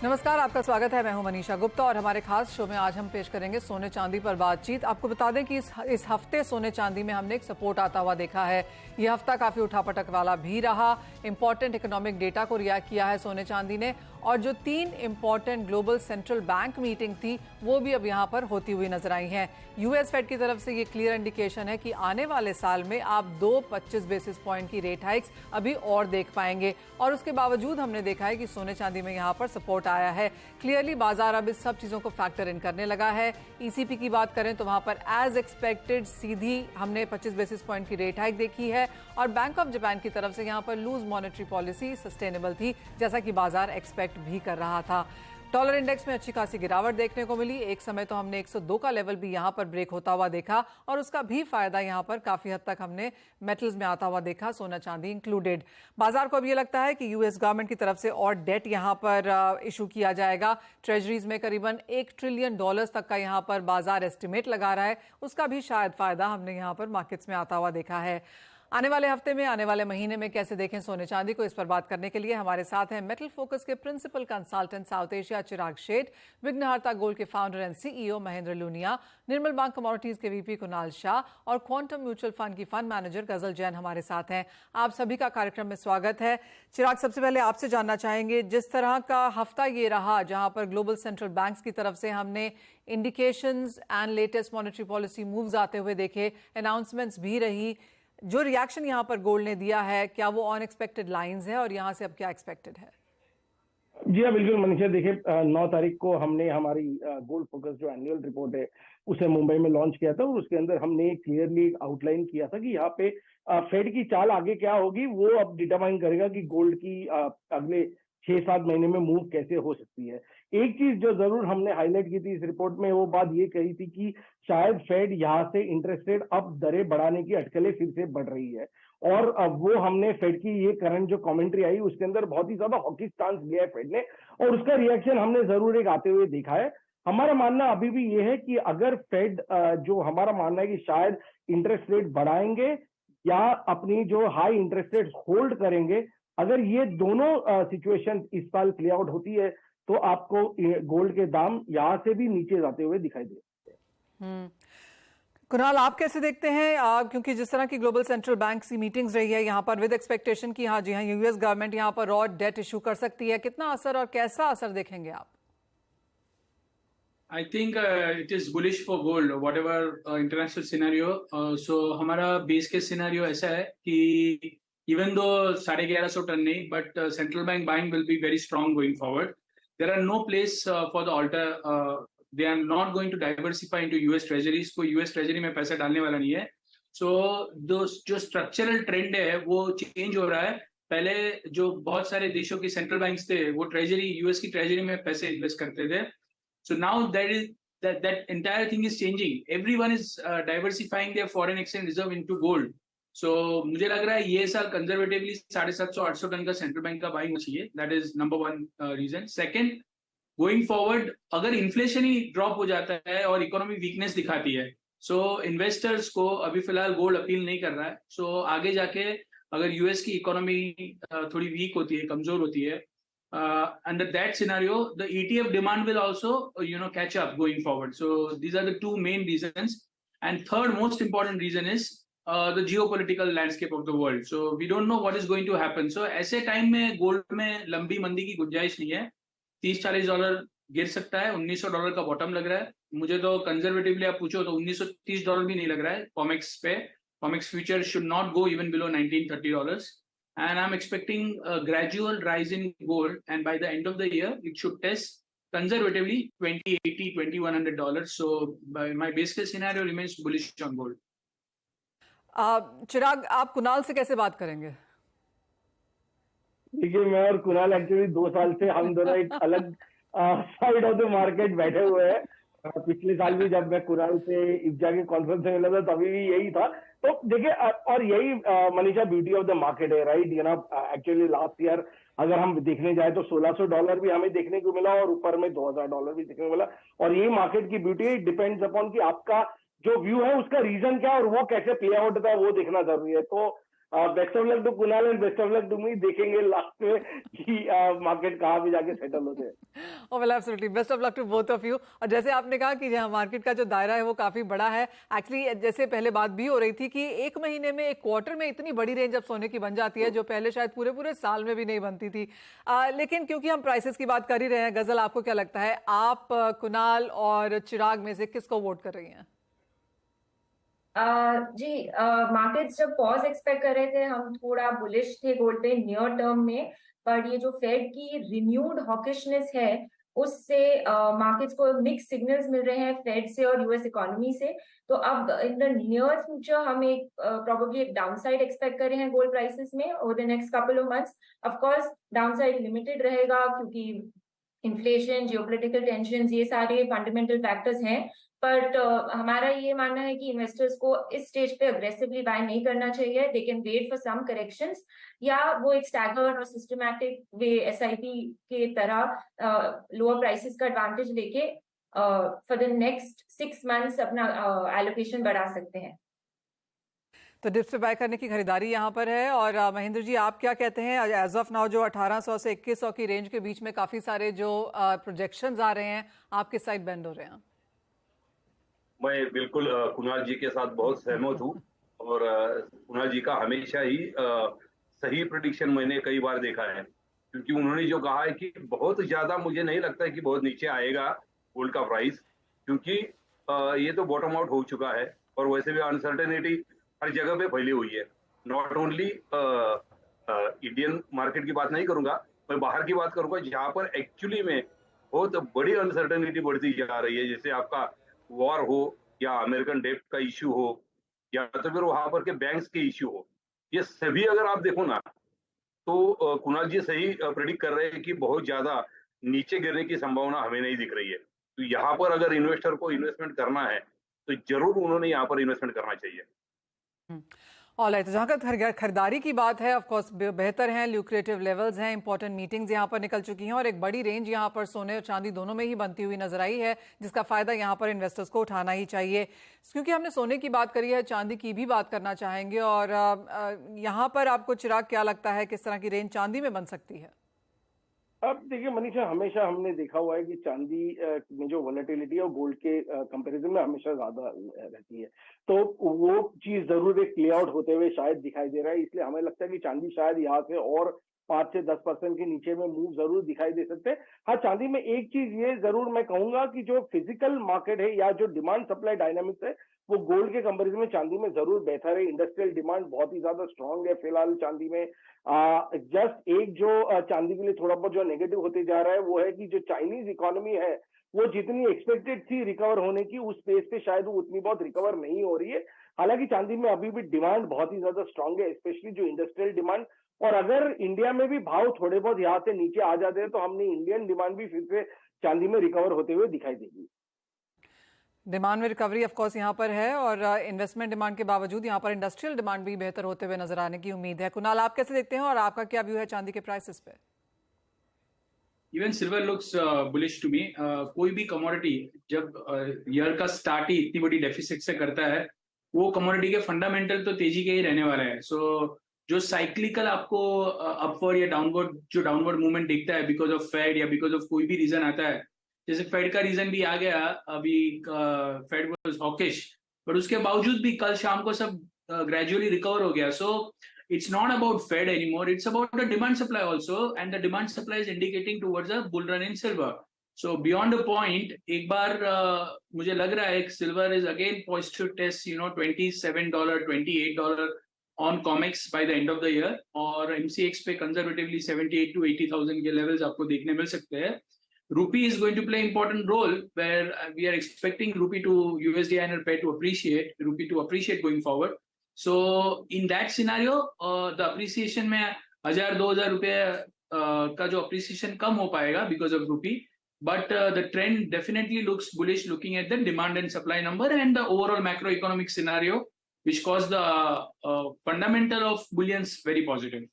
नमस्कार, आपका स्वागत है। मैं हूं मनीषा गुप्ता और हमारे खास शो में आज हम पेश करेंगे सोने चांदी पर बातचीत। आपको बता दें कि इस हफ्ते सोने चांदी में हमने एक सपोर्ट आता हुआ देखा है। यह हफ्ता काफी उठापटक वाला भी रहा। इंपॉर्टेंट इकोनॉमिक डेटा को रिएक्ट किया है सोने चांदी ने, और जो 3 important global central bank meeting थी वो भी अब यहां पर होती हुई नजर आई हैं। यूएस फेड की तरफ से ये क्लियर इंडिकेशन है कि आने वाले साल में आप 25 बेसिस पॉइंट की रेट हाइक्स अभी और देख पाएंगे, और उसके बावजूद हमने देखा है कि सोने चांदी में यहां पर सपोर्ट आया है। क्लियरली बाजार अब इस सब चीजों को फैक्टर इन करने लगा है। ईसीपी की बात करें तो वहां पर एज एक्सपेक्टेड सीधी हमने 25 बेसिस पॉइंट की रेट हाइक देखी है, और बैंक ऑफ जापान की तरफ से यहां पर लूज मॉनेटरी पॉलिसी सस्टेनेबल थी, जैसा कि बाजार एक्सपेक्ट भी कर रहा था। डॉलर इंडेक्स में अच्छी खासी गिरावट देखने को मिली। एक समय तो हमने 102 का लेवल भी यहां पर ब्रेक होता हुआ देखा, और उसका भी फायदा यहां पर काफी हद तक हमने मेटल्स में आता हुआ देखा, सोना चांदी इंक्लूडेड। बाजार को अब ये लगता है कि यूएस गवर्नमेंट की तरफ से और डेट यहां पर इशू किया जाएगा। ट्रेजरीज में करीबन $1 ट्रिलियन तक का यहां पर बाजार एस्टिमेट लगा रहा है, उसका भी शायद फायदा हमने यहां पर मार्केट्स में आता हुआ देखा है। आने वाले हफ्ते में, आने वाले महीने में कैसे देखें सोने चांदी को, इस पर बात करने के लिए हमारे साथ हैं मेटल फोकस के principal consultant south Asia Chirag Sheth, Vighnaharta gold के founder and CEO Mahendra Lunia, Nirmal bank commodities के वीपी कुणाल शाह और क्वांटम म्यूचुअल फंड की फंड मैनेजर गजल जैन हमारे साथ हैं। आप सभी का कार्यक्रम में स्वागत है। चिराग, सबसे पहले आपसे जानना चाहेंगे, जिस तरह का हफ्ता ये रहा जहां पर ग्लोबल सेंट्रल बैंक्स की तरफ से हमने indications and latest monetary policy moves आते हुए देखे, अनाउंसमेंट्स भी रही, जो रिएक्शन यहां पर गोल्ड ने दिया है, क्या वो अनएक्सपेक्टेड लाइंस है, और यहां से अब क्या एक्सपेक्टेड है? जी हाँ, बिल्कुल मनीषा। देखिए, 9 तारीख को हमने हमारी गोल्ड फोकस जो एनुअल रिपोर्ट है उसे मुंबई में लॉन्च किया था, और उसके अंदर हमने क्लियरली आउटलाइन किया था कि यहाँ पे फेड की चाल आगे क्या होगी वो अब डिटरमाइन करेगा कि गोल्ड की अगले 6-7 महीने में मूव कैसे हो सकती है। एक चीज जो जरूर हमने हाईलाइट की थी इस रिपोर्ट में, वो बात ये कही थी कि शायद फेड यहाँ से इंटरेस्ट रेट अब दरें बढ़ाने की अटकलें फिर से बढ़ रही है, और वो हमने फेड की ये करंट जो कमेंट्री आई उसके अंदर बहुत ही ज्यादा हॉकी स्टांस लिया है फेड ने, और उसका रिएक्शन हमने जरूर एक आते हुए देखा है। हमारा मानना अभी भी ये है कि अगर फेड जो हमारा मानना है कि शायद इंटरेस्ट रेट बढ़ाएंगे या अपनी जो हाई इंटरेस्ट रेट होल्ड करेंगे, अगर ये दोनों सिचुएशन इस साल प्ले आउट होती है तो आपको गोल्ड के दाम यहां से भी नीचे जाते हुए दिखाई देते हैं। कुणाल, आप कैसे देखते हैं? क्योंकि जिस तरह की ग्लोबल सेंट्रल बैंक की मीटिंग्स रही है यहाँ पर विद एक्सपेक्टेशन की हाँ जी हाँ यूएस गवर्नमेंट यहाँ पर और डेट इशू कर सकती है, कितना असर और कैसा असर देखेंगे आप? I think it is bullish for gold, whatever international scenario. So हमारा बेस केस सिनेरियो ऐसा है कि even though 1150 टन नहीं, but central bank buying will be very strong going forward. There are no place for the alter. They are not going to diversify into US treasuries. कोई US treasury में पैसा डालने वाला नहीं है. So जो structural trend है वो change हो रहा है. पहले जो बहुत सारे देशों की सेंट्रल बैंक्स थे वो ट्रेजरी यूएस की ट्रेजरी में पैसे इन्वेस्ट करते थे. So now that entire thing is changing. Everyone is diversifying their foreign exchange reserve into gold. So मुझे लग रहा है ये साल कंजर्वेटिवली 750-800 टन का सेंट्रल बैंक का बाइंग चाहिए. That is number one reason. Second, going forward अगर इन्फ्लेशन ही ड्रॉप हो जाता है और इकोनॉमी वीकनेस दिखाती है, सो इन्वेस्टर्स को अभी फिलहाल गोल्ड अपील नहीं कर रहा है. सो आगे जाके अगर यूएस की इकोनॉमी थोड़ी वीक होती है, कमजोर होती है, under that scenario the ETF demand will also catch up going forward. So these are the two main reasons, and third most important reason is the geopolitical landscape of the world. So we don't know what is going to happen. So ऐसे time में gold में लंबी मंदी की गुंजाइश नहीं है. $30-40 गिर सकता है. $1900 का बॉटम लग रहा है. मुझे तो कंजर्वेटिवली आप पूछो तो $1930 भी नहीं लग रहा है कॉमेक्स पे. COMEX future should not go even below $1930, and I'm expecting a gradual rise in gold, and by the end of the year it should test conservatively $2080-$2100. So my base case scenario remains bullish on gold. चिराग, आप कुणाल से कैसे बात करेंगे? देखिए, मैं और Kunal actually 2 साल से हम दोनों एक अलग साइड ऑफ द मार्केट बैठे हुए हैं. पिछले साल भी जब मैं कुणाल से इफ्जा के कॉन्फ्रेंस में मिला था तभी भी यही था. तो देखिए, और यही Manisha beauty of the market है, राइट? एक्चुअली लास्ट ईयर अगर हम देखने जाए तो $1600 भी हमें देखने को मिला और ऊपर में $2000 भी देखने को मिला. और ये मार्केट की ब्यूटी डिपेंड्स अपॉन कि आपका जो व्यू है उसका रीजन क्या है और वो कैसे प्ले आउट होता है वो देखना जरूरी है. तो best of luck to Kunal and best of luck to me. देखेंगे लास्ट में कि मार्केट कहाँ भी जाके सेटल होते हैं। Oh, well, absolutely. Best of luck to both of you. और जैसे आपने कहा कि जहाँ मार्केट का जो दायरा है वो काफी बड़ा है। एक्चुअली जैसे पहले बात भी हो रही थी कि एक महीने में, एक क्वार्टर में इतनी बड़ी रेंज अब सोने की बन जाती है जो पहले शायद पूरे पूरे साल में भी नहीं बनती थी। लेकिन क्योंकि हम प्राइसेस की बात कर ही रहे हैं, गजल आपको क्या लगता है, आप कुणाल और चिराग में से किसको वोट कर रही हैं? जी, मार्केट्स जब पॉज एक्सपेक्ट कर रहे थे, हम थोड़ा बुलिश थे गोल्ड पे नियर टर्म में, पर ये जो फेड की रिन्यूड हॉकिशनेस है उससे मार्केट्स को मिक्स सिग्नल्स मिल रहे हैं फेड से और यूएस इकोनॉमी से। तो अब इन द नियर फ्यूचर हम एक प्रोबेबली एक डाउनसाइड एक्सपेक्ट कर रहे हैं गोल्ड प्राइसेस में over the next couple of months. Of course downside limited रहेगा क्योंकि इन्फ्लेशन, जियोपॉलिटिकल टेंशंस, ये सारे फंडामेंटल फैक्टर्स हैं। बट हमारा ये मानना है कि इन्वेस्टर्स को इस स्टेज पे अग्रेसिवली बाय नहीं करना चाहिए। They can wait for some corrections, या वो एक स्टैगर्ड और सिस्टमैटिक वे एसआईपी के तरह लोअर प्राइसेस का एडवांटेज लेके फॉर द नेक्स्ट 6 मंथ्स अपना एलोकेशन बढ़ा सकते हैं। तो डिप्स पे बाय करने की खरीदारी यहाँ पर है। और महेंद्र जी, आप क्या कहते हैं? एज ऑफ नाउ जो 1800 से 2100 की रेंज के बीच में काफी सारे जो प्रोजेक्शंस आ रहे हैं, आप किस साइड बेंड हो रहे हैं? मैं बिल्कुल कुणाल जी के साथ बहुत सहमत हूँ। और कुणाल जी का हमेशा ही सही प्रेडिक्शन मैंने कई बार देखा है, क्योंकि उन्होंने जो कहा है कि बहुत ज्यादा मुझे नहीं लगता है कि बहुत नीचे आएगा गोल्ड का प्राइस, क्योंकि ये तो बॉटम आउट हो चुका है। और वैसे भी अनसर्टेनिटी हर जगह पे फैली हुई है। नॉट ओनली इंडियन मार्केट की बात नहीं करूंगा, मैं बाहर की बात करूंगा, जहां पर एक्चुअली में बहुत बड़ी अनसर्टेनिटी बढ़ती जा रही है। जैसे आपका वॉर हो, या अमेरिकन डेट का इश्यू हो, या तो फिर वहां पर के बैंक्स के इश्यू हो, ये सभी अगर आप देखो ना, तो कुणाल जी सही प्रेडिक्ट कर रहे हैं कि बहुत ज्यादा नीचे गिरने की संभावना हमें नहीं दिख रही है। तो यहाँ पर अगर इन्वेस्टर को इन्वेस्टमेंट करना है तो जरूर उन्होंने यहाँ पर इन्वेस्टमेंट करना चाहिए। ऑलराइट, तो जहाँ का खरीदारी की बात है, ऑफ कोर्स बेहतर हैं, ल्यूक्रेटिव लेवल्स हैं, इंपॉर्टेंट मीटिंग्स यहाँ पर निकल चुकी हैं और एक बड़ी रेंज यहाँ पर सोने और चांदी दोनों में ही बनती हुई नजर आई है, जिसका फायदा यहाँ पर इन्वेस्टर्स को उठाना ही चाहिए। क्योंकि हमने सोने की बात करी है, चांदी की भी बात करना चाहेंगे। और यहाँ पर आपको चिराग क्या लगता है, किस तरह की रेंज चांदी में बन सकती है? अब देखिए मनीषा, हमेशा हमने देखा हुआ है कि चांदी में जो वॉलेटिलिटी है वो गोल्ड के कंपैरिजन में हमेशा ज्यादा रहती है। तो वो चीज जरूर एक प्ले आउट होते हुए शायद दिखाई दे रहा है। इसलिए हमें लगता है कि चांदी शायद यहाँ से और 5 से 10% के नीचे में मूव जरूर दिखाई दे सकते हैं। हाँ, चांदी में एक चीज ये जरूर मैं कहूंगा कि जो फिजिकल मार्केट है या जो डिमांड सप्लाई डायनामिक्स है वो गोल्ड के कंपैरिजन में चांदी में जरूर बेहतर है। इंडस्ट्रियल डिमांड बहुत ही ज्यादा स्ट्रांग है फिलहाल चांदी में। जस्ट एक जो चांदी के लिए थोड़ा बहुत जो नेगेटिव होते जा रहा है वो है कि जो चाइनीज इकोनॉमी है वो जितनी एक्सपेक्टेड थी रिकवर होने की, उस पेस पे शायद वो उतनी बहुत रिकवर नहीं हो रही है। हालांकि चांदी में अभी भी डिमांड बहुत ही ज्यादा स्ट्रांग है, स्पेशली जो इंडस्ट्रियल डिमांड। और अगर इंडिया में भी भाव थोड़े बहुत यहाँ से नीचे आ जाते हैं तो हमने इंडियन डिमांड भी फिर से चांदी में रिकवर होते हुए दिखाई देगी। डिमांड में रिकवरी ऑफ कोर्स यहाँ पर है और इन्वेस्टमेंट डिमांड के बावजूद यहाँ पर इंडस्ट्रियल डिमांड भी बेहतर होते हुए नजर आने की उम्मीद है। कुणाल, आप कैसे देखते हैं और आपका क्या व्यू है चांदी के प्राइसेस पे? Even silver looks bullish to me. कोई भी कमोडिटी जब ईयर का स्टार्ट ही इतनी बड़ी डेफिसिट से करता है, वो कमोडिटी के फंडामेंटल तो तेजी के ही रहने वाले हैं। सो जो साइक्लिकल आपको अपवर्ड या डाउनवर्ड जो डाउनवर्ड मूवमेंट दिखता है बिकॉज ऑफ फेड या बिकॉज ऑफ कोई भी रीजन आता है, जैसे फेड का रीजन भी आ गया अभी, फेड वाज हॉकिश, बट उसके बावजूद भी कल शाम को सब ग्रेजुअली रिकवर हो गया। सो it's not about Fed anymore, it's about the demand supply also, and the demand supply is indicating towards a bull run in silver. So beyond a point, एक बार मुझे लग रहा है silver is again poised to test $27, $28 on COMEX by the end of the year, और MCX पे conservatively 78 to 80,000 के levels आपको देखने मिल सकते हैं। Rupee is going to play important role where we are expecting rupee to USD INR pair to appreciate, rupee to appreciate going forward. So in that scenario, the appreciation में 1000-2000 रुपए का जो appreciation कम हो पाएगा because of rupee, but the trend definitely looks bullish looking at the demand and supply number and the overall macroeconomic scenario, which caused the fundamental of bullions very positive.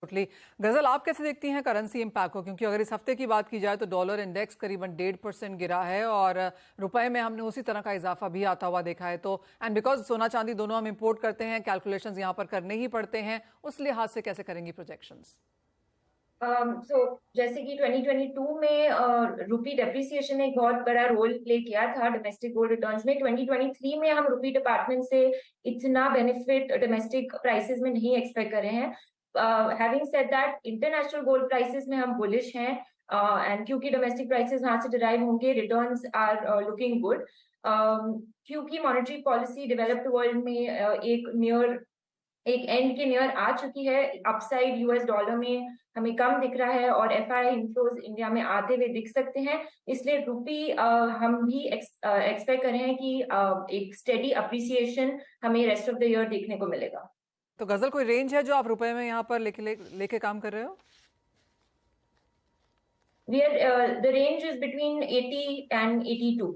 गजल, आप कैसे देखती हैं करेंसी इम्पैक्ट को? क्योंकि अगर इस हफ्ते की बात की जाए तो डॉलर इंडेक्स करीबन 1.5% गिरा है और रुपए में हमने उसी तरह का इजाफा भी आता हुआ देखा है। तो एंड बिकॉज सोना चांदी दोनों हम इंपोर्ट करते हैं, कैलकुलेशंस यहाँ पर करने ही पड़ते हैं, उस लिहाज से कैसे करेंगी प्रोजेक्शंस? जैसे कि 2022 में रुपी डेप्रिसिएशन ने एक बहुत बड़ा रोल प्ले किया था डोमेस्टिक गोल्ड रिटर्न्स में। 2023 में हम रुपी डिपार्टमेंट से इतना बेनिफिट डोमेस्टिक प्राइसेस में नहीं एक्सपेक्ट कर रहे हैं। Having said that, international gold prices में हम बुलिश हैं एंड क्योंकि डोमेस्टिक प्राइसेस वहां से डिराइव होंगे, रिटर्न्स आर लुकिंग गुड। क्योंकि मॉनेटरी पॉलिसी डेवलप्ड वर्ल्ड में एक एंड के नियर आ चुकी है, अपसाइड यूएस डॉलर में हमें कम दिख रहा है और एफआई इनफ्लोज इंडिया में आते हुए दिख सकते हैं। इसलिए रुपी हम भी एक्सपेक्ट कर रहे हैं कि एक स्टेडी अप्रिसिएशन हमें रेस्ट ऑफ द ईयर देखने को मिलेगा। तो गजल, कोई रेंज है जो आप रुपए में यहाँ पर लेके काम कर रहे हो? The range is between 80 and 82.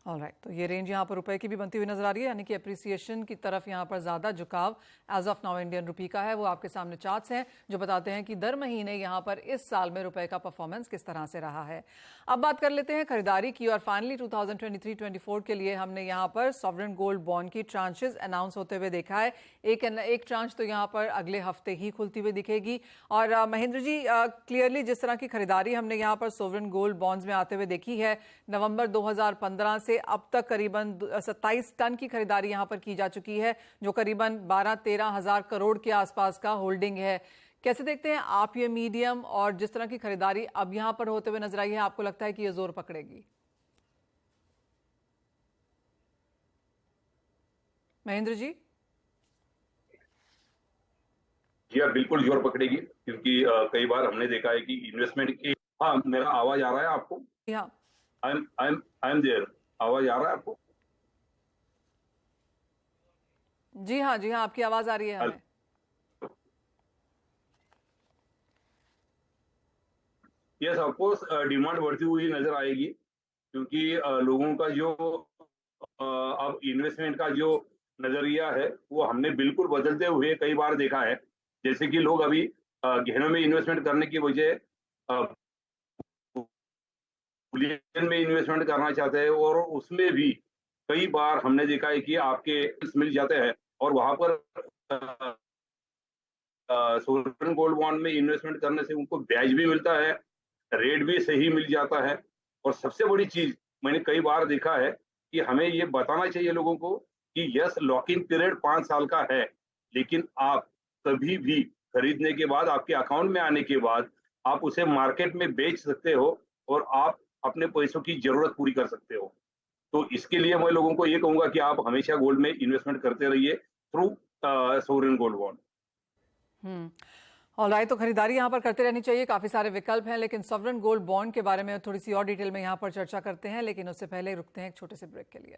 Alright, तो ये रेंज यहाँ पर रुपए की भी बनती हुई नजर आ रही है, यानी कि अप्रिसिएशन की तरफ यहाँ पर ज्यादा झुकाव as of now Indian rupee का है। वो आपके सामने चार्ट्स हैं जो बताते हैं कि दर महीने यहाँ पर इस साल में रुपए का परफॉर्मेंस किस तरह से रहा है। अब बात कर लेते हैं खरीदारी की, और फाइनली 2023-24 के लिए हमने यहाँ पर सॉवरेन गोल्ड बॉन्ड की ट्रांचेस अनाउंस होते हुए देखा है। एक ट्रांच तो यहाँ पर अगले हफ्ते ही खुलती हुई दिखेगी। और महेंद्र जी, क्लियरली जिस तरह की खरीदारी हमने यहाँ पर सॉवरेन गोल्ड बॉन्ड्स में आते हुए देखी है, नवंबर 2015 से अब तक करीबन 27 टन की खरीदारी यहां पर की जा चुकी है, जो करीबन 12-13 हजार करोड़ के आसपास का होल्डिंग है। कैसे देखते हैं आप ये मीडियम, और जिस तरह की खरीदारी अब यहां पर होते हुए नजर आई है, आपको लगता है कि ये जोर पकड़ेगी? महेंद्र जी। जी हाँ, बिल्कुल जोर पकड़ेगी, क्योंकि कई बार हमने देखा है कि इन्वेस्टमेंट की। हाँ, मेरा आवाज आ रहा है आपको? हाँ, आई एम देयर। आवाज आ रहा है आपको? जी हाँ, आपकी आवाज आ रही है हमें। यस, ऑफकोर्स डिमांड बढ़ती हुई नजर आएगी, क्योंकि लोगों का जो अब इन्वेस्टमेंट का जो नजरिया है वो हमने बिल्कुल बदलते हुए कई बार देखा है। जैसे कि लोग अभी गहनों में इन्वेस्टमेंट करने की बजाय बुलियन में इन्वेस्टमेंट करना चाहते हैं, और उसमें भी कई बार हमने देखा है कि आपके मिल जाते हैं और वहां पर सोवरेन गोल्ड बॉन्ड में इन्वेस्टमेंट करने से उनको ब्याज भी मिलता है, रेट भी सही मिल जाता है। और सबसे बड़ी चीज मैंने कई बार देखा है कि हमें ये बताना चाहिए लोगों को कि यस, लॉकिंग पीरियड 5 साल का है, लेकिन आप कभी भी खरीदने के बाद, आपके अकाउंट में आने के बाद आप उसे मार्केट में बेच सकते हो और आप अपने पैसों की जरूरत पूरी कर सकते हो। तो इसके लिए मैं लोगों को ये कहूंगा कि आप हमेशा गोल्ड में इन्वेस्टमेंट करते रहिए through sovereign gold bond. Alright, तो खरीदारी यहाँ पर करते रहनी चाहिए। काफी सारे विकल्प हैं, लेकिन सॉवरेन गोल्ड बॉन्ड के बारे में थोड़ी सी और डिटेल में यहाँ पर चर्चा करते हैं, लेकिन उससे पहले रुकते हैं एक छोटे से ब्रेक के लिए।